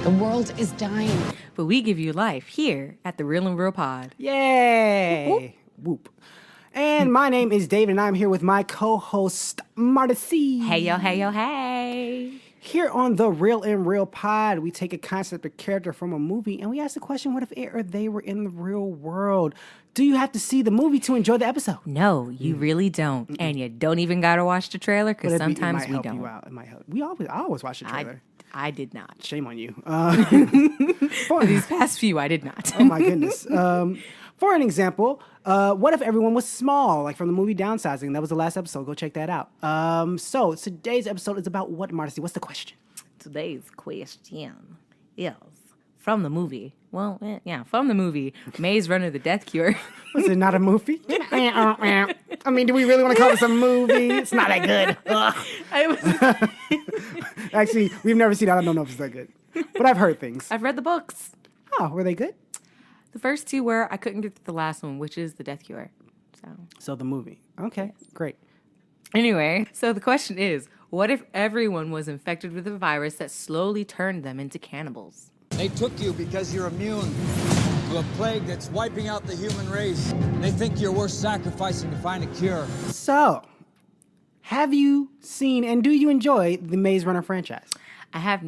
The world is dying. But we give you life here at the Real and Real Pod. Yay! Whoop. And my name is David, and I'm here with my co-host, Marty. Hey, yo, hey, yo, hey. Here on the Real and Real Pod, we take a concept or character from a movie, and we ask the question, what if it or they were in the real world? Do you have to see the movie to enjoy the episode? No, you really don't. And you don't even got to watch the trailer because sometimes we don't. It might help. I always watch the trailer. I did not. Shame on you. For these past few, I did not. Oh, my goodness. For an example, what if everyone was small, like from the movie Downsizing? That was the last episode. Go check that out. So today's episode is about what, Marcy? What's the question? Today's question is from the movie. Well, yeah, from the movie Maze Runner: The Death Cure. Was it not a movie? I mean, do we really want to call this a movie? It's not that good. Actually, we've never seen it. I don't know if it's that good. But I've heard things. I've read the books. Oh, were they good? The first two were. I couldn't get to the last one, which is The Death Cure. So the movie. Okay, great. Anyway, so the question is, what if everyone was infected with a virus that slowly turned them into cannibals? They took you because you're immune to a plague that's wiping out the human race. They think you're worth sacrificing to find a cure. So, have you seen and do you enjoy the Maze Runner franchise? I have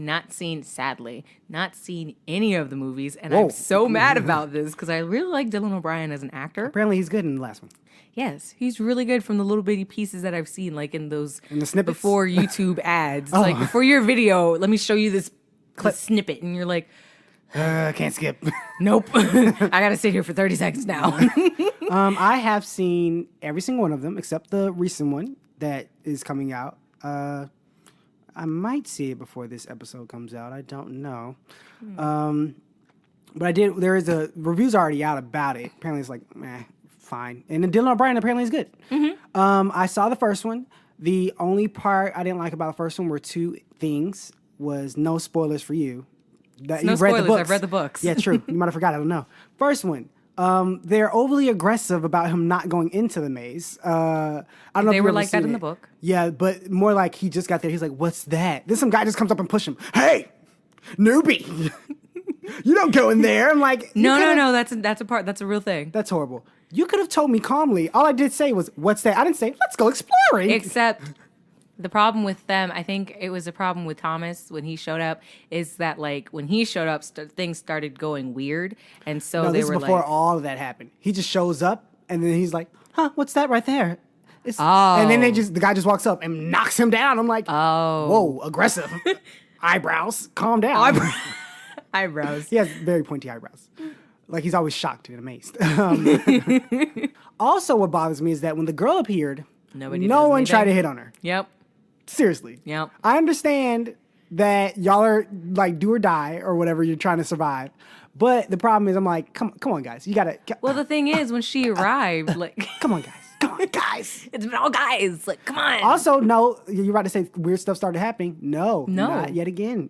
sadly, not seen any of the movies, and I'm so mad about this because I really like Dylan O'Brien as an actor. Apparently he's good in the last one. Yes, he's really good from the little bitty pieces that I've seen, like in the snippets? Before YouTube ads. Like, before your video, let me show you this snippet, and you're like, can't skip. Nope. I gotta sit here for 30 seconds now. I have seen every single one of them except the recent one that is coming out. I might see it before this episode comes out. I don't know. But I did. Reviews already out about it. Apparently it's like, fine. And then Dylan O'Brien apparently is good. Mm-hmm. I saw the first one. The only part I didn't like about the first one were two things. Was no spoilers for you. No spoilers. I've read the books. Yeah, true. You might have forgot. I don't know. First one. They're overly aggressive about him not going into the maze. I don't know. They if were like that in the book. Yeah, but more like he just got there. He's like, "What's that?" Then some guy just comes up and pushes him. Hey, newbie, you don't go in there. I'm like, no. That's a part. That's a real thing. That's horrible. You could have told me calmly. All I did say was, "What's that?" I didn't say, "Let's go exploring." Except. The problem with them, I think it was a problem with Thomas when he showed up, is that like when he showed up, things started going weird, and so they were like, before all of that happened. He just shows up, and then he's like, "Huh, what's that right there?" And then the guy just walks up and knocks him down. I'm like, "Oh, whoa, aggressive eyebrows, calm down." Eyebrows. He has very pointy eyebrows. Like he's always shocked and amazed. Also, what bothers me is that when the girl appeared, no one tried to hit on her. Yep. Seriously. Yep. I understand that y'all are like do or die or whatever you're trying to survive. But the problem is I'm like, come on, guys. You got to. Well, the thing is, when she arrived, like. Come on, guys. It's been all guys. Like, come on. Also, no, you're about to say weird stuff started happening. No. Not yet again.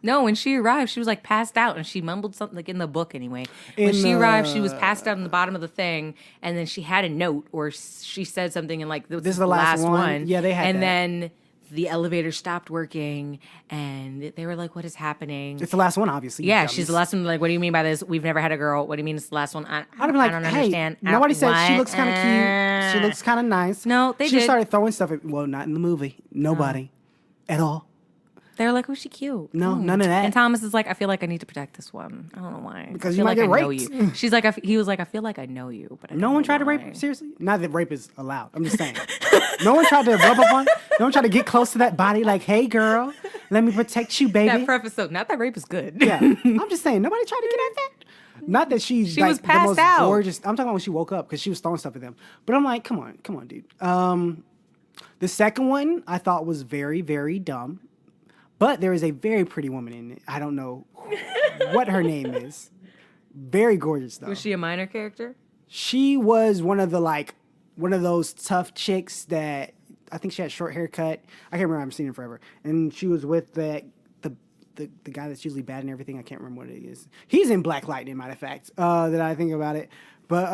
No, when she arrived, she was like passed out and she mumbled something like in the book anyway. When she arrived, she was passed out on the bottom of the thing and then she had a note or she said something and like, this is the last one. Yeah, they had and that. then the elevator stopped working and they were like, what is happening? It's the last one, obviously. Yeah, she's the last one. Like, what do you mean by this? We've never had a girl. What do you mean it's the last one? I don't understand. Nobody said she looks kind of cute. She looks kind of nice. No, they did. She started throwing stuff at, well, not in the movie. Nobody. At all. They were like, oh, she cute. No, none of that. And Thomas is like, I feel like I need to protect this one. I don't know why. Because you might get raped. Know you. She's like, he was like, I feel like I know you, but I don't no one tried why. to rape her? Seriously? Not that rape is allowed. I'm just saying. No one tried to rub up on. No one tried to get close to that body like, hey, girl, let me protect you, baby. That preface, so not that rape is good. Yeah. I'm just saying, nobody tried to get at that. Not that she like, was passed the most out. Gorgeous. I'm talking about when she woke up because she was throwing stuff at them. But I'm like, come on, dude. The second one I thought was very, very dumb. But there is a very pretty woman in it. I don't know what her name is. Very gorgeous, though. Was she a minor character? She was one of those tough chicks that I think she had a short haircut. I can't remember. I haven't seen her forever. And she was with the the guy that's usually bad and everything. I can't remember what it is. He's in Black Lightning, matter of fact. That I think about it. But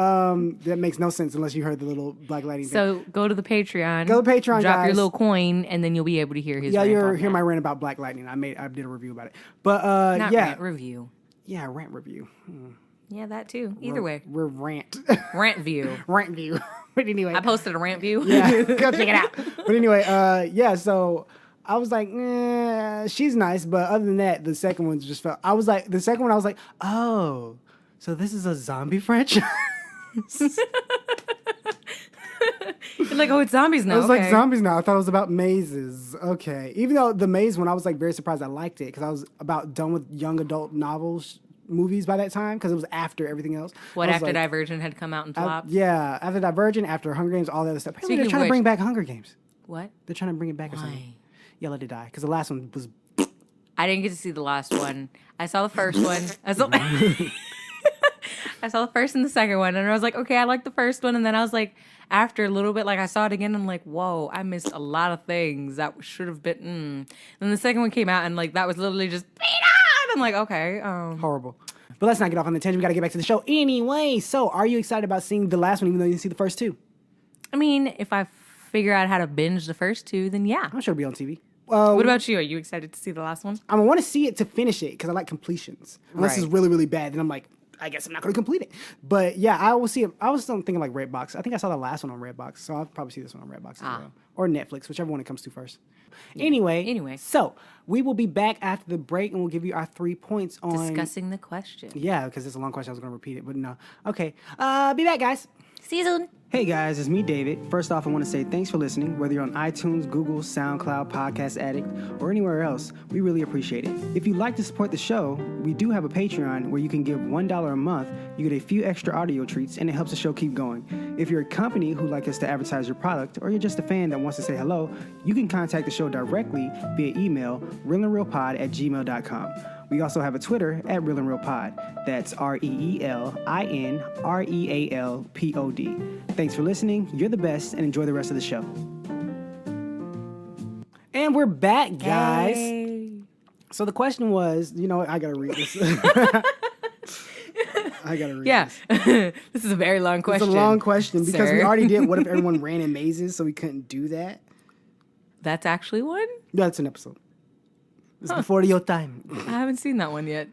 that makes no sense unless you heard the little Black Lightning thing. So go to the Patreon. Go to Patreon, drop guys. your little coin, and then you'll be able to hear his. Yeah, rant you'll on hear that. my rant about Black Lightning. I did a review about it. But Not yeah, rant review. yeah, rant review. Yeah, that too. Either way, We're rant rant view. rant view. But anyway, I posted a rant view. yeah, go check it out. But anyway, yeah. So I was like, she's nice, but other than that, the second one just felt. I was like, the second one, I was like, oh, so this is a zombie franchise. You're like, oh, it's zombies now. It was okay. like zombies now. I thought it was about mazes. Okay. Even though the maze one, I was like very surprised I liked it because I was about done with young adult novels movies by that time because it was after everything else. What, I was after like, Divergent had come out and flopped? yeah, after Divergent, after Hunger Games, all that other stuff. Apparently Speaking they're trying of to bring which- back Hunger Games. What? They're trying to bring it back or something. Why? Yeah, let it die because the last one was. I didn't get to see the last one. I saw the first one. I saw the first and the second one, and I was like, okay, I like the first one, and then I was like, after a little bit, like I saw it again, I'm like, whoa, I missed a lot of things that should have been. And the second one came out, and like that was literally just Peter. And I'm like, okay, Horrible. But let's not get off on the tangent. We got to get back to the show anyway. So, are you excited about seeing the last one, even though you didn't see the first two? I mean, if I figure out how to binge the first two, then yeah. I'm sure it'll be on TV. What about you? Are you excited to see the last one? I want to see it to finish it because I like completions. Unless it's Right. really, really bad, then I'm like, I guess I'm not going to complete it. But yeah, I will see it. I was still thinking like Redbox. I think I saw the last one on Redbox, so I'll probably see this one on Redbox as well. Or Netflix, whichever one it comes to first. Anyway, so we will be back after the break and we'll give you our 3 points on... Discussing the question. Yeah, because it's a long question. I was going to repeat it, but no. Okay, be back, guys. See you soon. Hey guys, it's me, David. First off, I want to say thanks for listening. Whether you're on iTunes, Google, SoundCloud, Podcast Addict, or anywhere else, we really appreciate it. If you'd like to support the show, we do have a Patreon where you can give $1 a month. You get a few extra audio treats, and it helps the show keep going. If you're a company who'd like us to advertise your product, or you're just a fan that wants to say hello, you can contact the show directly via email, realandrealpod@gmail.com. We also have a Twitter @RealAndRealPod. That's RealAndRealPod. Thanks for listening. You're the best, and enjoy the rest of the show. And we're back, guys. Yay. So the question was, I gotta read this. I gotta read Yeah. this. This is a very long question. It's a long question because we sir. already did what if everyone ran in mazes, so we couldn't do that. That's actually one? Yeah, that's an episode. It's before your time. I haven't seen that one yet.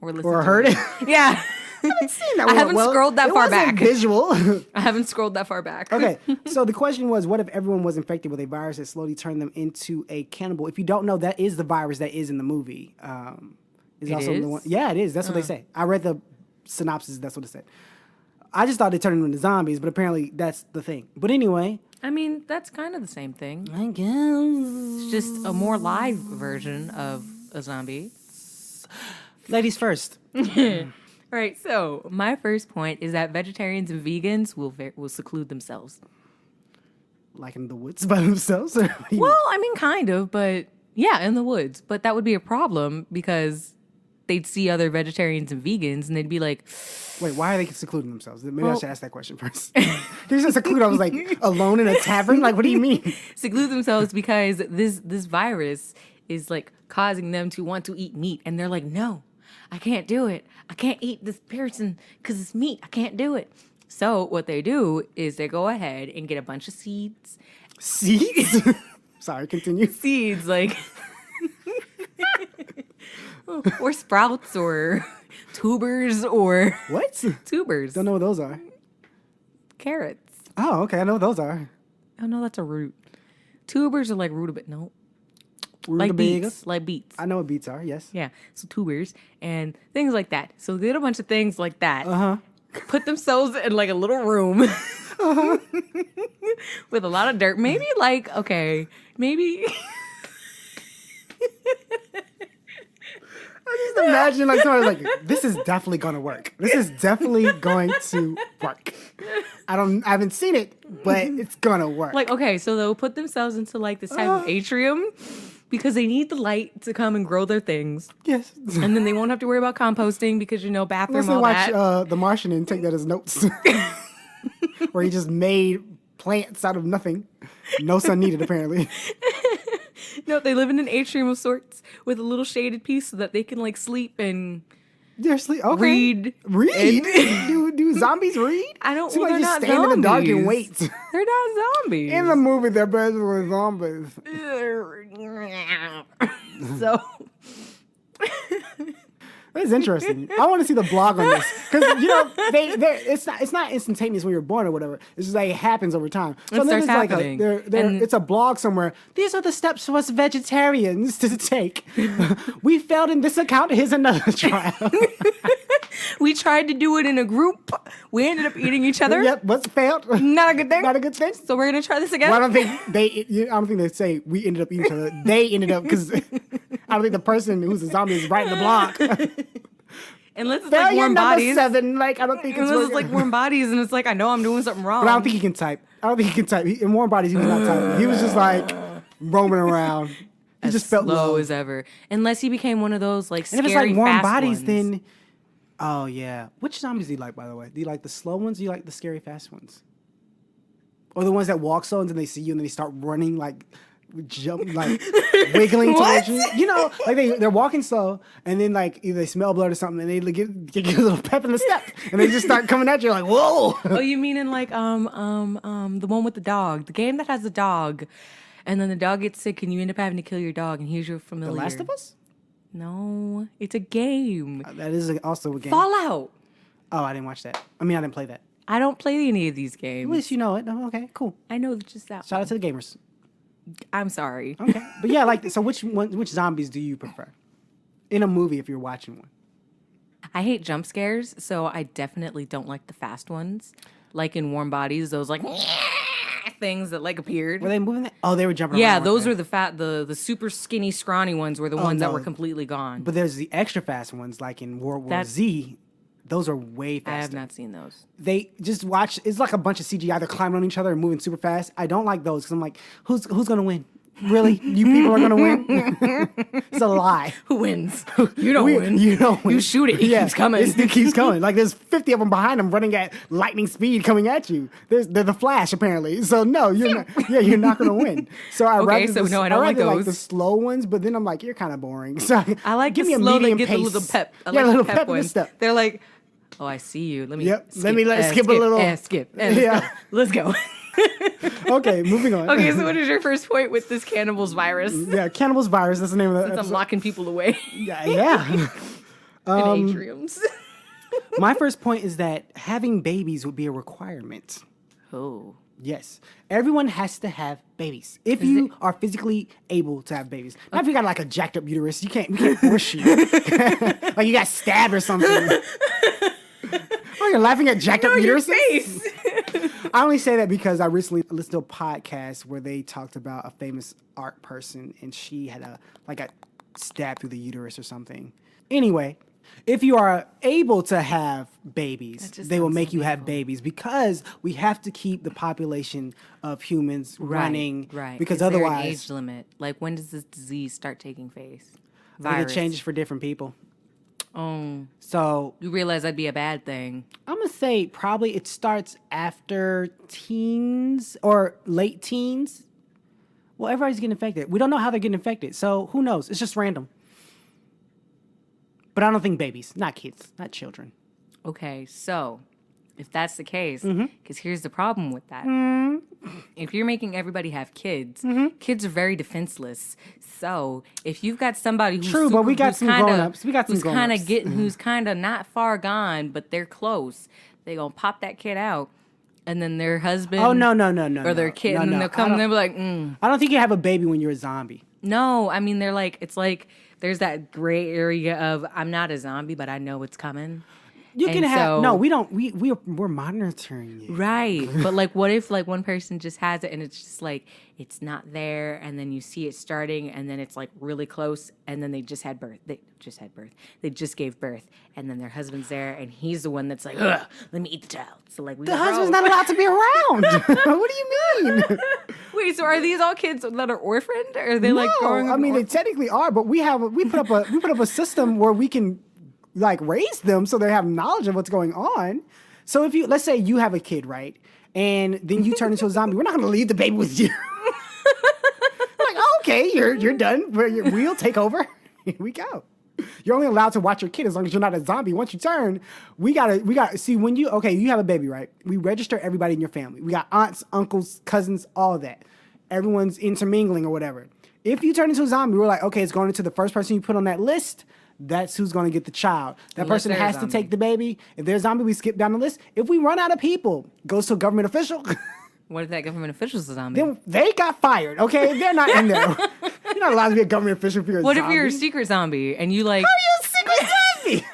Or listened Or to heard it. Yeah. That I haven't scrolled that it far wasn't back. visual. I haven't scrolled that far back. Okay, so the question was, what if everyone was infected with a virus that slowly turned them into a cannibal? If you don't know, that is the virus that is in the movie. It also is? the one. Yeah, it is. That's what they say. I read the synopsis. That's what it said. I just thought they turned them into zombies, but apparently that's the thing. But anyway, I mean, that's kind of the same thing. I guess It's just a more live version of a zombie. ladies first. All right, so my first point is that vegetarians and vegans will seclude themselves. Like in the woods by themselves? Or what do you Well, I mean, kind of, but yeah, in the woods. But that would be a problem because they'd see other vegetarians and vegans and they'd be like, Wait, why are they secluding themselves? Maybe I Well- should ask that question first. They just seclude. I was like, alone in a tavern? Like, what do you mean? seclude themselves because this virus is like causing them to want to eat meat. And they're like, no, I can't do it. I can't eat this person because it's meat. I can't do it. So what they do is they go ahead and get a bunch of seeds. Seeds? Sorry, continue. Seeds like or sprouts or tubers or What? tubers. Don't know what those are. Carrots. Oh, okay. I know what those are. Oh no, that's a root. Tubers are like rutabaga. No. Rutabagas. Like beets. Like beets. I know what beets are, yes. Yeah. So tubers and things like that. So they get a bunch of things like that. Uh-huh. Put themselves in like a little room with a lot of dirt. Maybe like, okay, maybe I just imagine like somebody like, this is definitely gonna work. This is definitely going to work. I haven't seen it, but it's gonna work. like, okay, so they'll put themselves into like this type of atrium because they need the light to come and grow their things. Yes. And then they won't have to worry about composting because, bathroom, Let's all watch that. The Martian and take that as notes. Where he just made plants out of nothing. No sun needed, apparently. No, they live in an atrium of sorts with a little shaded piece so that they can like sleep and They're sleep. Okay. read. Read? do zombies read? I don't. Seem Well, like they're just not stand zombies. in the dark and wait. They're not zombies. In the movie, they're basically zombies. So That's interesting. I want to see the blog on this because it's not instantaneous when you're born or whatever. It's just like it happens over time. So It then starts happening. it's a blog somewhere. These are the steps for us vegetarians to take. We failed in this account. Here's another trial. we tried to do it in a group. We ended up eating each other. Yep, what's failed? Not a good thing. Not a good thing. So we're gonna try this again. Well, I don't think they say we ended up eating each other. They ended up because I don't think the person who's a zombie is writing the blog. Unless it's Failure like warm number bodies. 7. Like I don't think it's Unless it's like warm bodies, and it's like I know I'm doing something wrong. But I don't think he can type. In Warm Bodies, he was not typing. He was just like roaming around. He just felt slow low. as ever. Unless he became one of those like And scary if it's like Warm fast Bodies, ones. then oh yeah. Which zombies do you like, by the way? Do you like the slow ones? Or do you like the scary fast ones? Or the ones that walk slow and then they see you and then they start running like wiggling towards you. You know, like they're walking slow and then like either they smell blood or something and they get a little pep in the step and they just start coming at you like, whoa. Oh, you mean in like the one with the dog, the game that has the dog, and then the dog gets sick and you end up having to kill your dog, and here's your The familiar. Last of Us? No, it's a game. That is also a game. Fallout. Oh, I didn't watch that. I mean, I didn't play that. I don't play any of these games. At least you know it. Oh, okay, cool. I know just that. Shout out to the gamers. I'm sorry. Okay, but yeah, like so. Which zombies do you prefer in a movie if you're watching one? I hate jump scares, so I definitely don't like the fast ones. Like in Warm Bodies, those like things that like appeared. Were they moving? Oh, they were jumping. Yeah, around, those okay. were the super skinny, scrawny ones were the ones that no. were completely gone. But there's the extra fast ones, like in World War Z. Those are way faster. I have not seen those. They just watch. It's like a bunch of CGI. They're climbing on each other and moving super fast. I don't like those because I'm like, who's gonna win? Really, you people are gonna win? It's a lie. Who wins? You don't win. You don't win. You shoot it. It keeps coming. It keeps coming. Like there's 50 of them behind them running at lightning speed coming at you. They're the Flash apparently. So no, you're not. Yeah, you're not gonna win. So I Okay, rather so no, I don't like like those. the slow ones. But then I'm like, you're kind of boring. So I like give the me a slow that medium get pace. the little pep. I yeah, like a little the pep in the ones. step. They're like, oh, I see you. Let me. Yep. Skip, Let me skip a little. Skip. Yeah. Let's go. Okay, moving on. Okay, so what is your first point with this cannibal's virus? Yeah, Cannibal's virus. That's the name of the Since I'm episode. locking people away Yeah. in atriums. My first point is that having babies would be a requirement. Oh. Yes. Everyone has to have babies. If you are physically able to have babies. Not if you got like a jacked up uterus. We can't force you. Like you got stabbed or something. Oh, you're laughing at jacked up Your uteruses? face. I only say that because I recently listened to a podcast where they talked about a famous art person and she had got stabbed through the uterus or something. Anyway, if you are able to have babies, they will make you have babies because we have to keep the population of humans running. Right. Because Is there an otherwise, age limit. Like when does this disease start taking place? I think it changes for different people. Oh. So You realize that'd be a bad thing. I'm going to say probably it starts after teens or late teens. Well, everybody's getting infected. We don't know how they're getting infected. So who knows? It's just random. But I don't think babies, not kids, not children. Okay, so if that's the case, Mm-hmm. because here's the problem with that. If you're making everybody have kids, Mm-hmm. kids are very defenseless. So if you've got somebody who's True, but we got who's some kinda- grown-ups. We got some who's kind grown-ups. of getting, who's kind of not far gone, but they're close. They gonna pop that kid out, and then their husband. Oh, no. Or their kid, and then they'll come and they'll be like, I don't think you have a baby when you're a zombie. No, I mean they're like, it's like there's that gray area of I'm not a zombie, but I know it's coming. You can And have so- no. We don't. We're monitoring you. Right. But like what if like one person just has it and it's just like it's not there and then you see it starting and then it's like really close and then they just had birth. They just gave birth and then their husband's there and he's the one that's like, ugh, let me eat the child. So like we The husband's not allowed to be around. What do you mean? Wait, so are these all kids that are orphaned? Or are they like growing No, up I mean they orphaned? technically are, but we put up a system where we can like raise them so they have knowledge of what's going on. So if let's say you have a kid, right, and then you turn into a zombie, we're not going to leave the baby with you. Like, Okay, you're done. We'll take over. Here we go. You're only allowed to watch your kid as long as you're not a zombie. Once you turn, we gotta see when you have a baby, right? We register everybody in your family. We got aunts, uncles, cousins, all of that. Everyone's intermingling or whatever. If you turn into a zombie, we're like, okay, it's going into the first person you put on that list. That's who's going to get the child. That Unless person they're a has to zombie. take the baby. If they're a zombie, we skip down the list. If we run out of people, goes to a government official. What if that government official's a zombie? Then they got fired. Okay, they're not in there. You're not allowed to be a government official if you're a What zombie. if you're a secret zombie and you like? How are you a secret zombie?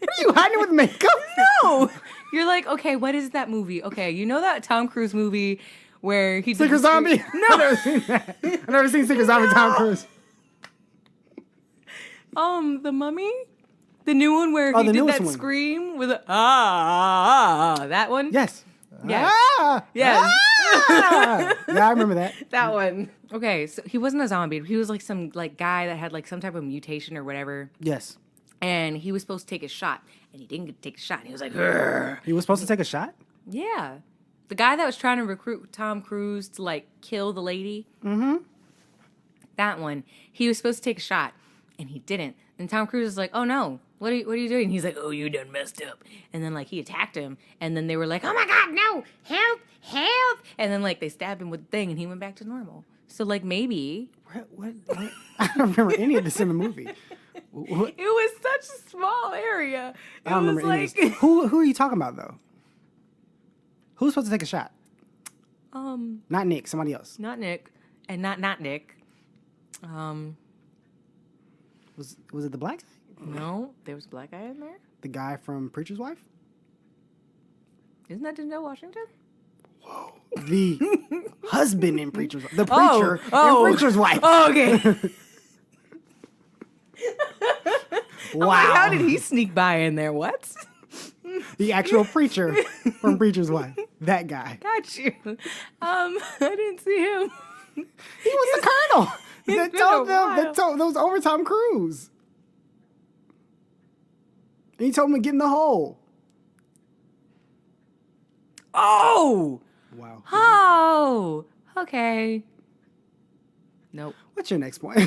What are you hiding with makeup? No. You're like, okay, what is that movie? Okay, you know that Tom Cruise movie where he did Secret the zombie? No. I've never seen that. I've never seen Secret Zombie Tom Cruise. The Mummy, the new one where Oh, he the did newest that one. scream with that one. Yes. Yes. Ah! Yes. Ah! Yeah, I remember that. That one. Okay, so he wasn't a zombie. He was like some like guy that had like some type of mutation or whatever, Yes. and he was supposed to take a shot, and he didn't get to take a shot. He was like, "Grr." He was supposed to take a shot? Yeah, the guy that was trying to recruit Tom Cruise to like kill the lady. Mm-hmm. That one. He was supposed to take a shot, and he didn't. And Tom Cruise is like, "Oh no, what are you doing?" He's like, "Oh, you done messed up." And then like he attacked him, and then they were like, "Oh my God, no, help, help!" And then like they stabbed him with the thing, and he went back to normal. So like maybe What? I don't remember any of this in the movie. What? it was such a small area. It I don't was remember any of like this. Who are you talking about, though? Who's supposed to take a shot? Not Nick, somebody else. not Nick, and not Nick. Was it the black guy? No, there was a black guy in there. The guy from Preacher's Wife? Isn't that Denzel Washington? The husband in Preacher's Wife. The preacher oh. in Preacher's Wife. Oh, okay. Wow. How did he sneak by in there? What? The actual preacher from Preacher's Wife. That guy. Got you. I didn't see him. He was the colonel. That been told a them. while. That was over Tom Cruise. And he told him to get in the hole. Oh. Wow. Oh. Okay. Nope. What's your next point?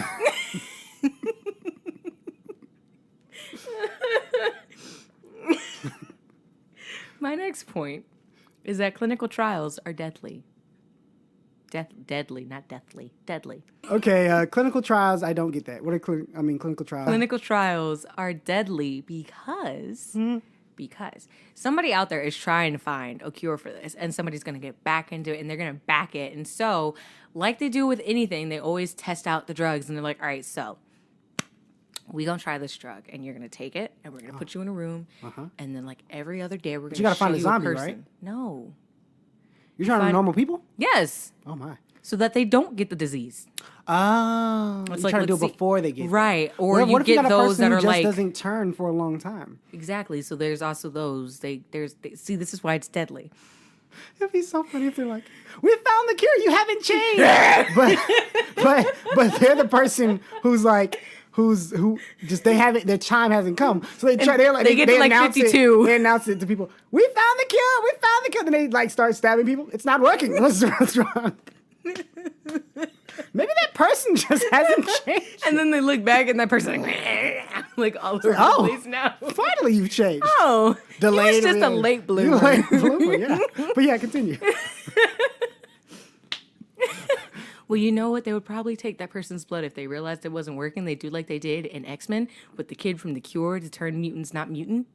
My next point is that clinical trials are deadly. Deadly, not deathly. Deadly. Okay, clinical trials. I don't get that. What are clinical trials? Clinical trials are deadly because somebody out there is trying to find a cure for this, and somebody's going to get back into it, and they're going to back it. And so, like they do with anything, they always test out the drugs, and they're like, all right, so we going to try this drug, and you're going to take it, and we're going to put you in a room, and then like every other day, we're going to you gotta show find a you zombie, person. right? No. You're trying to find- normal people? Yes. Oh my. So that they don't get the disease. Oh, It's you like, trying to do it let's see- before they get there. Right, or What you if get got a those person that who are just like doesn't turn for a long time? exactly. So there's also those. See, this is why it's deadly. It'd be so funny if they're like, "We found the cure. You haven't changed." but they're the person who's like, who just they haven't. Their time hasn't come. So they try. They're like they get to, like, announce 52. They announce it to people. We found the cure. We found the cure. Then they like start stabbing people. It's not working. What's wrong? Maybe that person just hasn't changed. And then they look back and that person like all over Oh. the place now. Finally, you've changed. Oh, Delayed. he was just a reaction. late You bloomer. late bloomer, yeah. But yeah, continue. Well, you know what? They would probably take that person's blood if they realized it wasn't working. They do like they did in X-Men with the kid from The Cure to turn mutants not mutant.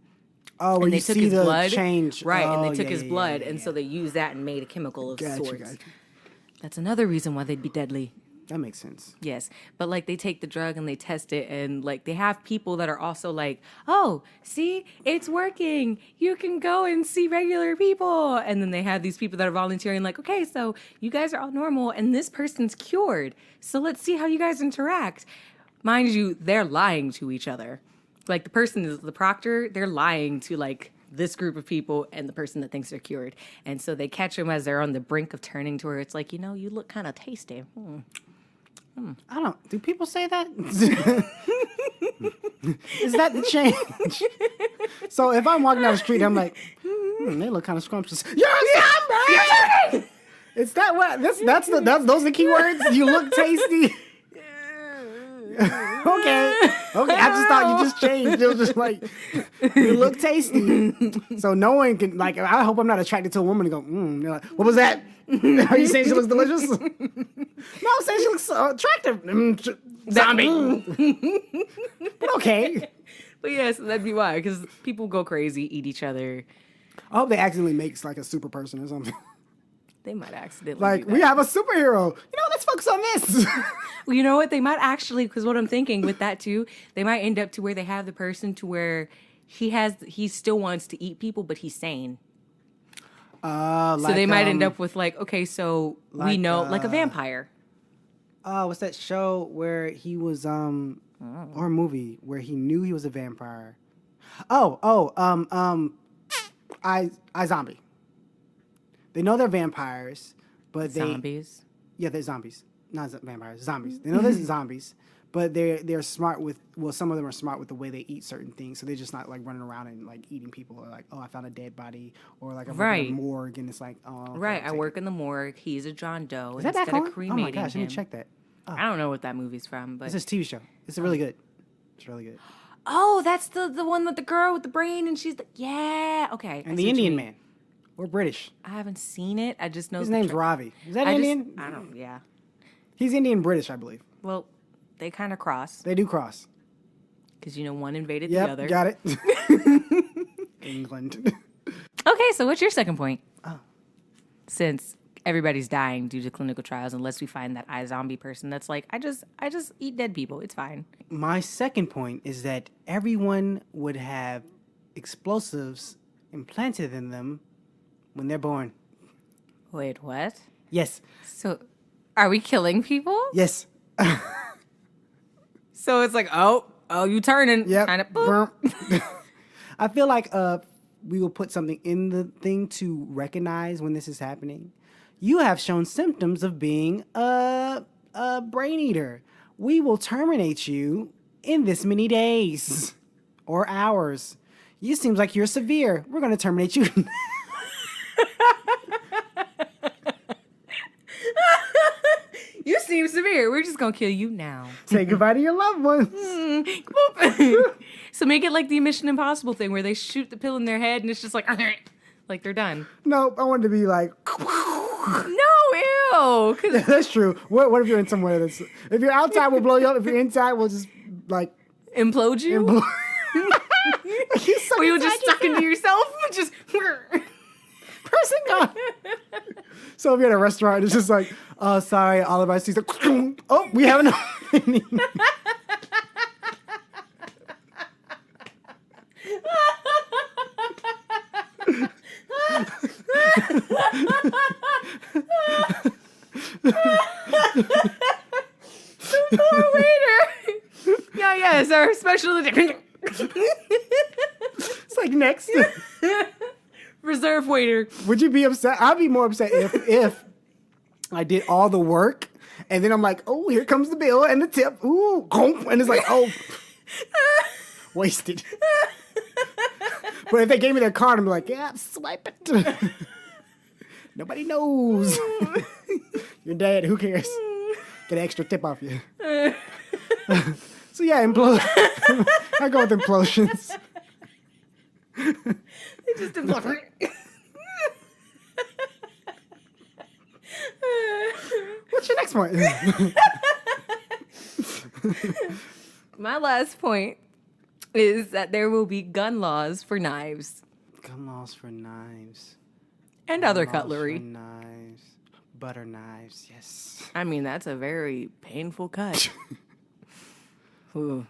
Oh, where And they you took see his the blood. change. Right, and Oh, they took yeah, his yeah, blood, yeah, and yeah. so they used that and made a chemical of Gotcha, sorts. gotcha. That's another reason why they'd be deadly. That makes sense. Yes, but like they take the drug and they test it, and like they have people that are also like, "Oh, see, it's working. You can go and see regular people." And then they have these people that are volunteering, like, "Okay, so you guys are all normal, and this person's cured. So let's see how you guys interact." Mind you, they're lying to each other. Like the person is the proctor. They're lying to like this group of people and the person that thinks they're cured. And so they catch them as they're on the brink of turning to her. It's like, you look kind of tasty. I don't. Do people say that? Is that the change? So if I'm walking down the street, I'm like, they look kind of scrumptious. You're a zombie! Is that what? Those are the key words? You look tasty. Okay. I just thought you just changed. It was just like, you look tasty. So no one can, like, I hope I'm not attracted to a woman and go, They're like, what was that? Are you saying she looks delicious? No, I'm saying she looks attractive. Zombie. But okay. But yes, that'd be why, because people go crazy, eat each other. I hope they accidentally make like a super person or something. They might accidentally Like, do we that. have a superhero. Let's focus on this. Well, you know what? They might actually, because what I'm thinking with that too, they might end up to where they have the person to where he still wants to eat people, but he's sane. So they might end up with like, okay, so we know, like a vampire. What's that show where he was, or a movie where he knew he was a vampire? Zombie. They know they're vampires, but Zombies. Yeah, they're zombies. Not vampires, zombies. They know they're zombies, but they're smart with, some of them are smart with the way they eat certain things, so they're just not like running around and like eating people, or like, oh, I found a dead body, or like I'm working in a morgue and it's like, oh, okay, Right, I work in the morgue. He's a John Doe. Is that back instead on? of cremating Oh my gosh, I need him. to check that. I don't know what that movie's from, but It's this TV show. It's really good. It's really good. oh, that's the one with the girl with the brain, and she's yeah, okay. And the Indian man. We're British. I haven't seen it. I just know His the name's Ravi. Is that Indian? I don't. Yeah. He's Indian British, I believe. Well, they kind of cross They do cross. because one invaded Yep, the other. got it. England. Okay, so what's your second point? Since everybody's dying due to clinical trials, unless we find that iZombie person that's like, I just eat dead people. It's fine. My second point is that everyone would have explosives implanted in them when they're born. Wait, what? Yes. So, are we killing people? Yes. So it's like, oh, you turning? Yep. Kind of. Boop. I feel like we will put something in the thing to recognize when this is happening. You have shown symptoms of being a brain eater. We will terminate you in this many days or hours. You seems like you're severe. We're going to terminate you. You seem severe. We're just gonna kill you now. Say goodbye to your loved ones. So make it like the Mission Impossible thing where they shoot the pill in their head and it's just like they're done. Nope, I want to be like... No, ew. That's true. What if you're in somewhere that's... If you're outside, we'll blow you up. If you're inside, we'll just, like... Implode you? Or you'll just suck into yourself? Just... Person gone. So if you're at a restaurant, it's just like, oh, sorry, all of our seats are... Oh, we have an opening. Poor waiter. Yeah, yes, our special edition. It's like, next. Reserve waiter. Would you be upset? I'd be more upset if I did all the work and then I'm like, oh, here comes the bill and the tip. Ooh, and it's like, oh, wasted. But if they gave me their card, I'm like, yeah, swipe it. Nobody knows. You're dead. Who cares? Get an extra tip off you. So yeah, I go with implosions. It just implode. What's your next point? My last point is that there will be gun laws for knives Gun laws for knives. and other Gun laws cutlery. for knives. Butter knives, yes. I mean, that's a very painful cut. Ooh,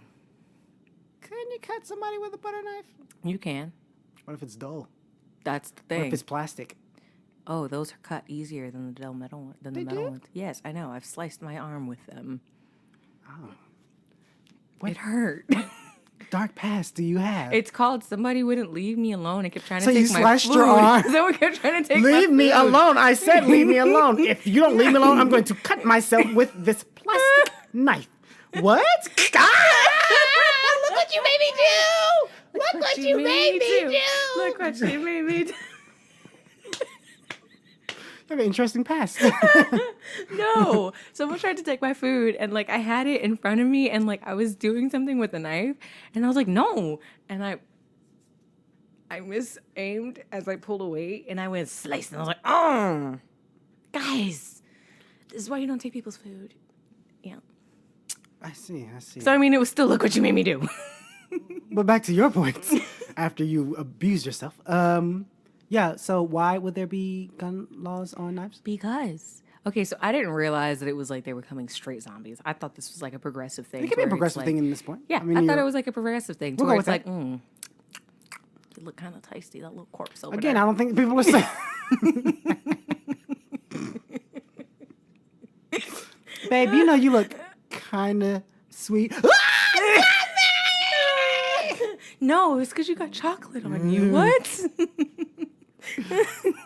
Couldn't you cut somebody with a butter knife? you can. What if it's dull? That's the What thing. if it's plastic? Oh, those are cut easier than the dull metal than the They metal do? ones. Yes, I know. I've sliced my arm with them. Oh. It hurt. Dark past do you have? It's called Somebody Wouldn't Leave Me Alone. It kept trying to So take you my slashed food. your arm? Someone kept trying to take Leave my me food. alone. I said leave me alone. If you don't leave me alone, I'm going to cut myself with this plastic knife. What? Look what you made me do! Look what you made me do! Look what you made me do! have an interesting past. No, someone tried to take my food, and like I had it in front of me, and like I was doing something with a knife, and I was like, no, and I mis-aimed as I pulled away, and I went slice, and I was like, oh, guys, this is why you don't take people's food. Yeah. I see. So I mean, it was still look what you made me do. But back to your points. After you abused yourself, yeah. So why would there be gun laws on knives? Because. Okay, so I didn't realize that it was like they were coming straight zombies. I thought this was like a progressive thing. It could be a where it's progressive like- thing in this point. Yeah, I mean, thought it was like a progressive thing. We'll Where go it's with like, they look kind of tasty, that little corpse over Again, there. I don't think people are saying. Babe, you know you look kind of sweet. No, it's because you got chocolate on you. What?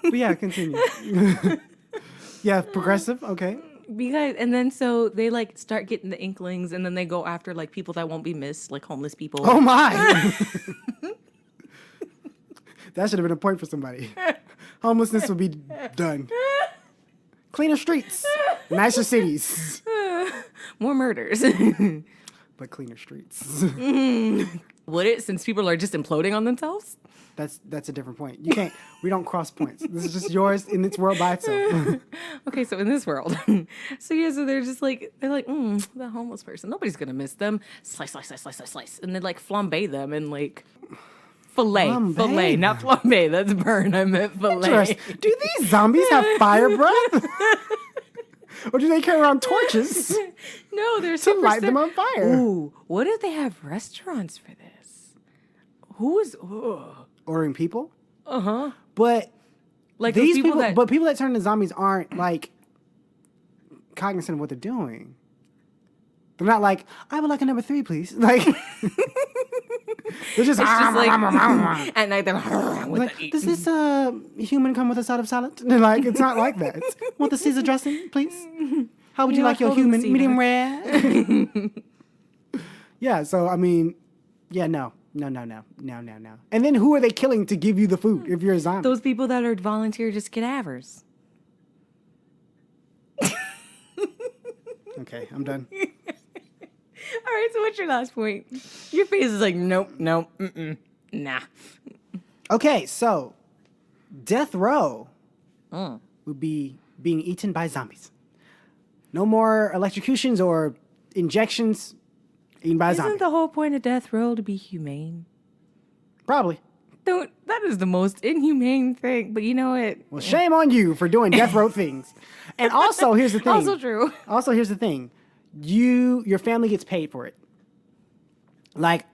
But yeah, continue. Yeah, progressive. Okay. Because and then so they like start getting the inklings, and then they go after like people that won't be missed, like homeless people. Oh my. That should have been a point for somebody. Homelessness would be done. Cleaner streets, nicer cities, More murders. but cleaner streets. Would it? Since people are just imploding on themselves. That's a different point. You can't. We don't cross points. This is just yours in its world by itself. Okay, so in this world, so they're just like the homeless person. Nobody's gonna miss them. Slice, and then like flambe them and like fillet, Flambe? not flambe. That's burn. I meant fillet. Interesting. Do these zombies have fire breath? Or do they carry around torches No, they're to super light them on fire? Ooh, what if they have restaurants for this? Who is? Ordering people? Uh-huh. But Like these those people, that but people that turn into zombies aren't like cognizant of what they're doing. They're not like, I would like a number 3, please. Like, they're just, it's just like at night they're with like, the does this human come with a side of salad? They're like, it's not like that. Want the Caesar dressing, please? How would you know like what? your Hold on, human? Caesar. Medium rare? Yeah, so I mean, yeah, no. And then who are they killing to give you the food if you're a zombie? those people that are volunteer just cadavers. Okay, I'm done. All right, so what's your last point? Your face is like, nope, nah. Okay, so death row would be being eaten by zombies. No more electrocutions or injections. Eaten by a zombie. Isn't the whole point of death row to be humane? Probably. That is the most inhumane thing, but you know what? Well, shame on you for doing death row things. And also, here's the thing. Also true. Also, here's the thing. Your family gets paid for it. Like,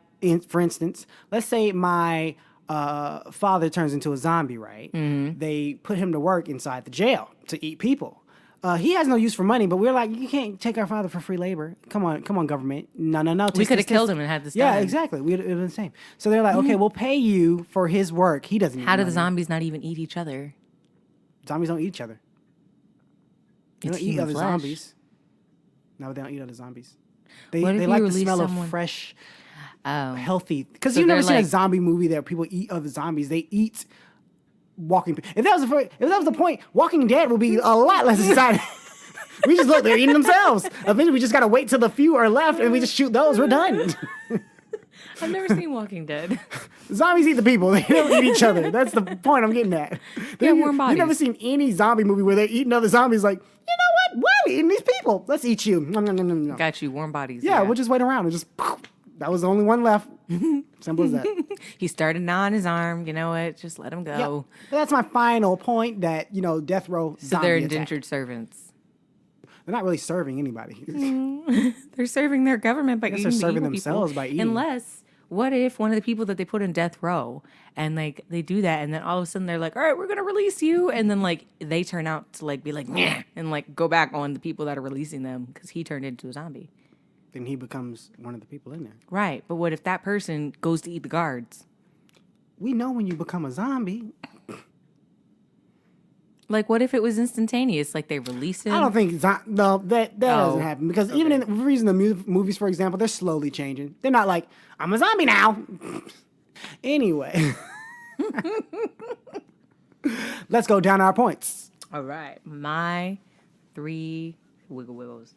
for instance, let's say my father turns into a zombie, right? Mm-hmm. They put him to work inside the jail to eat people. He has no use for money, but we're like, you can't take our father for free labor. Come on, government. No. We could have killed him and had this Yeah, done. exactly. It would have been the same. So they're like, okay, we'll pay you for his work. He doesn't. How do need the money. zombies not even eat each other? Zombies don't eat each other. They It's don't eat human other flesh. zombies. No, they don't eat other zombies. They What if you like the release smell someone- of fresh, Oh. healthy. Because So you've never they're seen a like- zombie movie that people eat other zombies. They eat walking. If that was the point, Walking Dead would be a lot less exciting. We just look, they're eating themselves. Eventually, we just gotta wait till the few are left, and we just shoot those. We're done. I've never seen Walking Dead. Zombies eat the people. They don't eat each other. That's the point I'm getting at. Yeah, warm You've never bodies. seen any zombie movie where they're eating other zombies. Like, you know what? Why are we eating these people? Let's eat you. Nom, nom, nom, nom, nom. Got you, warm bodies. Yeah, we'll just wait around and just. That was the only one left. Simple as that. He started gnawing his arm. You know what? Just let him Yeah. go. But that's my final point. That death row. So Zombie they're attack. indentured servants. They're not really serving anybody. They're serving their government by guess eating they're the serving evil themselves people. by eating. Unless, what if one of the people that they put in death row and like they do that, and then all of a sudden they're like, all right, we're gonna release you, and then like they turn out to like be like, nah, and like go back on the people that are releasing them because he turned into a zombie. Then he becomes one of the people in there. Right, but what if that person goes to eat the guards? We know when you become a zombie. Like, what if it was instantaneous? Like they release him. I don't think that doesn't Oh, happen because even in the reason the movies, for example, they're slowly changing. They're not like I'm a zombie now. Anyway, let's go down our points. All right. My 3 wiggle wiggles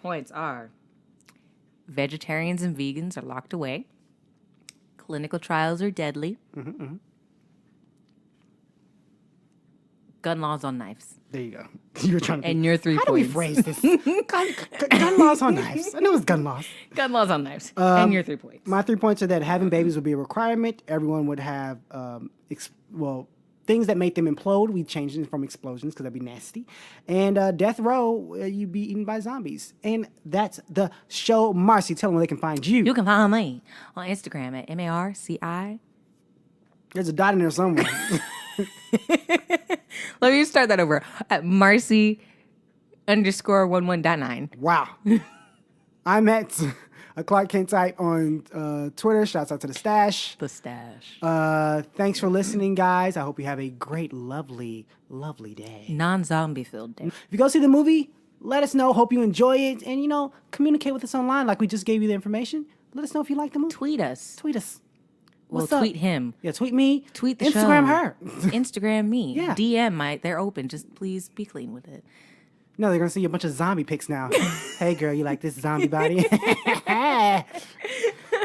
points are vegetarians and vegans are locked away. Clinical trials are deadly. Gun laws on knives. There you go. You were trying to. And your 3 How do we points. phrase this? Gun laws on knives. I know it's gun laws. Gun laws on knives. And your 3 points. My 3 points are that having babies would be a requirement. Everyone would have, things that make them implode. We change them from explosions because that'd be nasty. And death row, you'd be eaten by zombies. And that's the show. Marcy, tell them where they can find you. You can find me on Instagram at MARCI. There's a dot in there somewhere. Let me start that over. At Marcy_11.9. Wow. I'm at a Clark Kent type on Twitter. Shouts out to the stash. The stash. Thanks for listening, guys. I hope you have a great, lovely, lovely day. Non-zombie filled day. If you go see the movie, let us know. Hope you enjoy it. And, communicate with us online like we just gave you the information. Let us know if you like the movie. Tweet us. Tweet us. Well, What's up? tweet him. Yeah, tweet me. Tweet the Instagram show. her. Instagram me. Yeah. DM they're open. Just please be clean with it. No, they're going to see a bunch of zombie pics now. Hey, girl, you like this zombie body?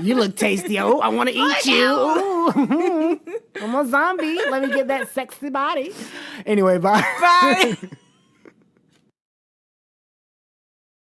You look tasty. Oh, I want to eat you. Ooh. I'm a zombie. Let me get that sexy body. Anyway, bye. Bye.